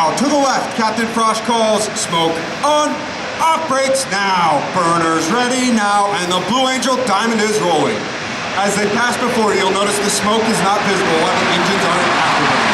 now. To the left, Captain Frost calls smoke on. Off brakes now. Burners ready now. And the Blue Angel Diamond is rolling. As they pass before you, you'll notice the smoke is not visible while the engines aren't activated.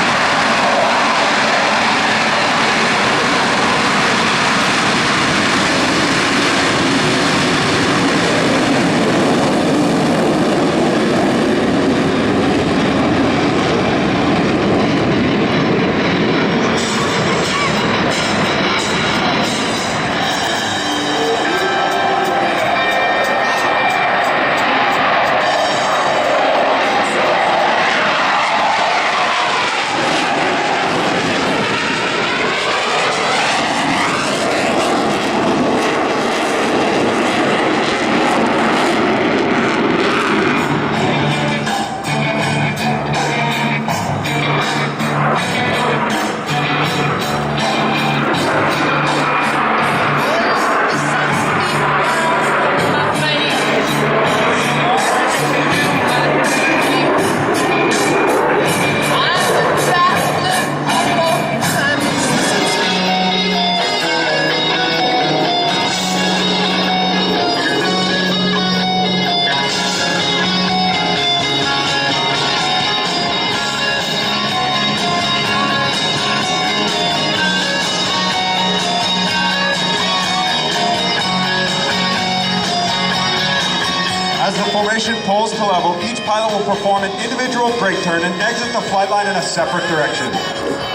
As the formation pulls to level, each pilot will perform an individual brake turn and exit the flight line in a separate direction.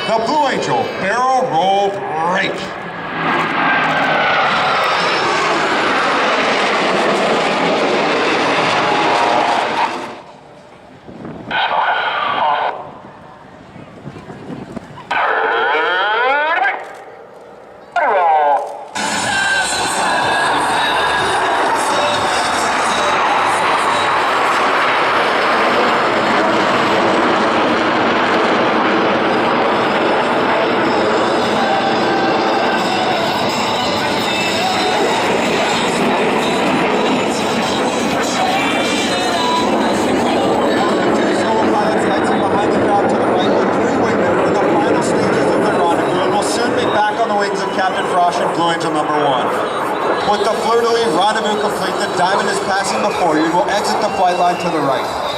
The Blue Angel barrel roll brake. Captain Frost and Blue Angel number 1. With the fleur-de-lis rendezvous complete, the Diamond is passing before you and will exit the flight line to the right.